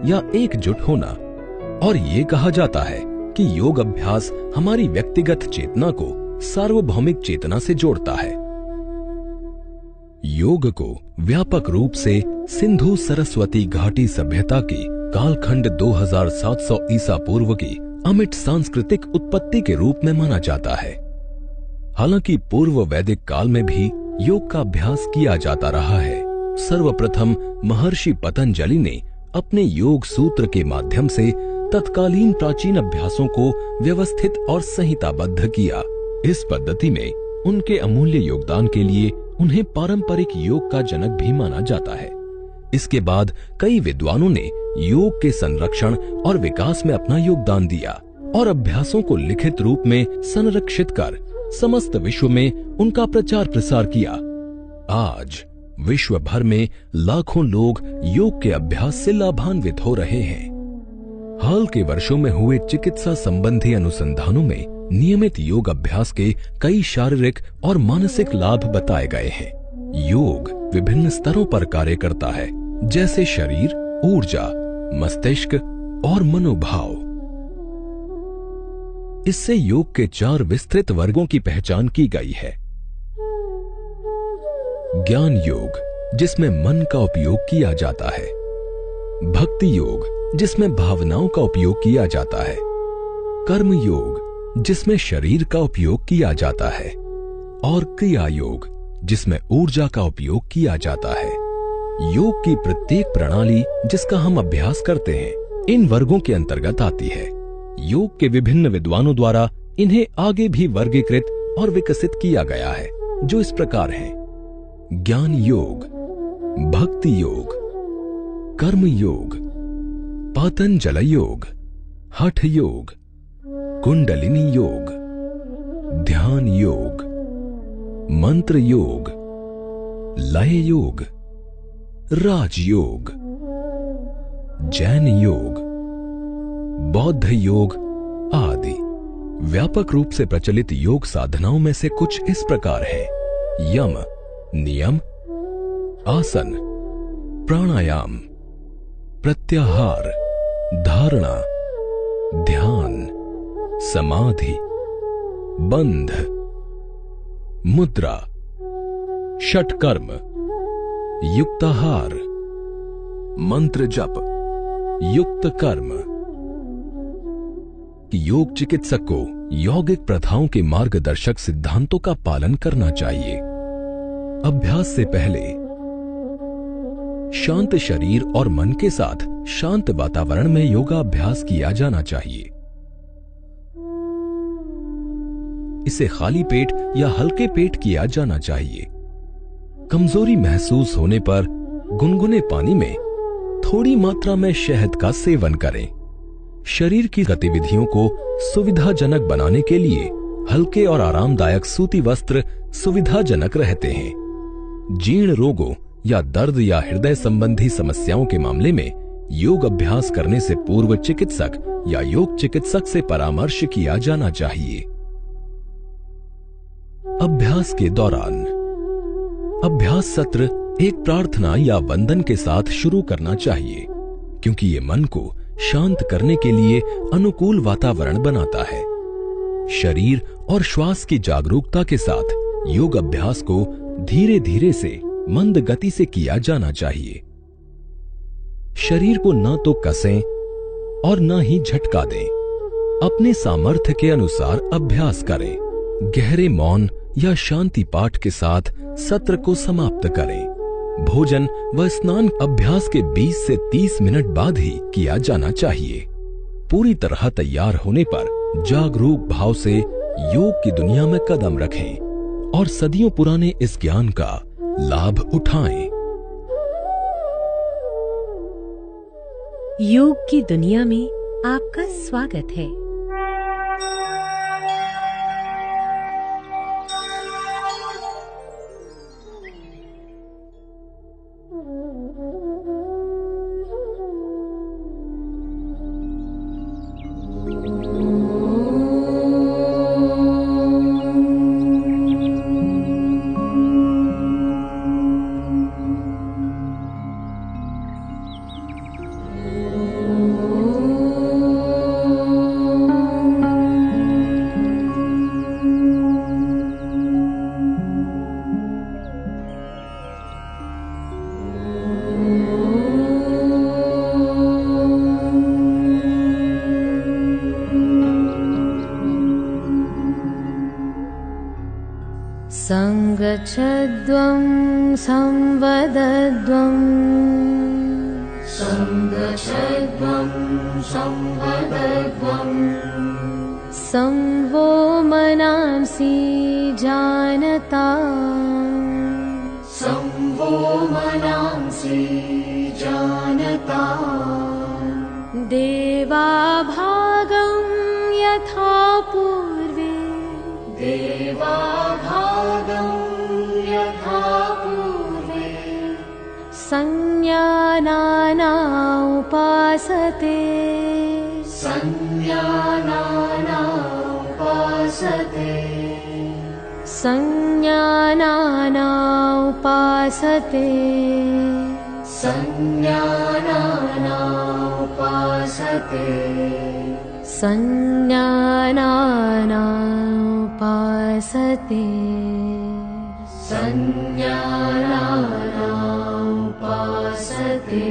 या एकजुट होना। और ये कहा जाता है कि योग अभ्यास हमारी व्यक्तिगत चेतना को सार्वभौमिक चेतना से जोड़ता है। योग को व्यापक रूप से सिंधु सरस्वती घाटी सभ्यता की कालखंड 2700 ईसा पूर्व की अमिट सांस्कृतिक उत्पत्ति के रूप में माना जाता है। हालांकि पूर्व वैदिक काल में भी योग का अभ्यास किया जाता रहा है। सर्वप्रथम महर्षि पतंजलि ने अपने योग सूत्र के माध्यम से तत्कालीन प्राचीन अभ्यासों को व्यवस्थित और संहिताबद्ध किया। इस पद्धति में उनके अमूल्य योगदान के लिए उन्हें पारंपरिक योग का जनक भी माना जाता है। इसके बाद कई विद्वानों ने योग के संरक्षण और विकास में अपना योगदान दिया और अभ्यासों को लिखित रूप में संरक्षित कर समस्त विश्व में उनका प्रचार प्रसार किया। आज विश्व भर में लाखों लोग योग के अभ्यास से लाभान्वित हो रहे हैं। हाल के वर्षों में हुए चिकित्सा संबंधी अनुसंधानों में नियमित योग अभ्यास के कई शारीरिक और मानसिक लाभ बताए गए हैं। योग विभिन्न स्तरों पर कार्य करता है, जैसे शरीर, ऊर्जा, मस्तिष्क और मनोभाव। इससे योग के 4 विस्तृत वर्गों की पहचान की गई है। ज्ञान योग, जिसमें मन का उपयोग किया जाता है। भक्ति योग, जिसमें भावनाओं का उपयोग किया जाता है। कर्म योग, जिसमें शरीर का उपयोग किया जाता है। और क्रिया योग, जिसमें ऊर्जा का उपयोग किया जाता है। योग की प्रत्येक प्रणाली जिसका हम अभ्यास करते हैं, इन वर्गों के अंतर्गत आती है। योग के विभिन्न विद्वानों द्वारा इन्हें आगे भी वर्गीकृत और विकसित किया गया है, जो इस प्रकार हैं: ज्ञान योग, भक्ति योग, कर्म योग, पातंजल योग, हठ योग, कुंडलिनी योग, ध्यान योग, मंत्र योग, लय योग, राजयोग, जैन योग, बौद्ध योग आदि। व्यापक रूप से प्रचलित योग साधनाओं में से कुछ इस प्रकार हैं: यम, नियम, आसन, प्राणायाम, प्रत्याहार, धारणा, ध्यान, समाधि, बंध, मुद्रा, षटकर्म, युक्ताहार, मंत्र जप, युक्त कर्म। योग चिकित्सक को यौगिक प्रथाओं के मार्गदर्शक सिद्धांतों का पालन करना चाहिए। अभ्यास से पहले शांत शरीर और मन के साथ शांत वातावरण में योगाभ्यास किया जाना चाहिए। इसे खाली पेट या हल्के पेट किया जाना चाहिए। कमजोरी महसूस होने पर गुनगुने पानी में थोड़ी मात्रा में शहद का सेवन करें। शरीर की गतिविधियों को सुविधाजनक बनाने के लिए हल्के और आरामदायक सूती वस्त्र सुविधाजनक रहते हैं। जीर्ण रोगों या दर्द या हृदय संबंधी समस्याओं के मामले में योग अभ्यास करने से पूर्व चिकित्सक या योग चिकित्सक से परामर्श किया जाना चाहिए। अभ्यास के दौरान अभ्यास सत्र एक प्रार्थना या वंदन के साथ शुरू करना चाहिए, क्योंकि ये मन को शांत करने के लिए अनुकूल वातावरण बनाता है। शरीर और श्वास की जागरूकता के साथ योग अभ्यास को धीरे धीरे से मंद गति से किया जाना चाहिए। शरीर को न तो कसें और न ही झटका दें। अपने सामर्थ्य के अनुसार अभ्यास करें। गहरे मौन या शांति पाठ के साथ सत्र को समाप्त करें। भोजन व स्नान अभ्यास के 20 से 30 मिनट बाद ही किया जाना चाहिए। पूरी तरह तैयार होने पर जागरूक भाव से योग की दुनिया में कदम रखें और सदियों पुराने इस ज्ञान का लाभ उठाएं। योग की दुनिया में आपका स्वागत है। संगच्छध्वं संवदध्वं संगच्छध्वं संवदध्वं संवो मनांसि जानता संवो मनांसि जानता देवाभागं यथा पूर्वे देवाभागं यथा पूर्वे संज्ञानाना उपासते संज्ञानाना उपासते संज्ञानाना उपासते संज्ञानाना उपासते संज्ञानाना उपासते संज्ञानाना उपासते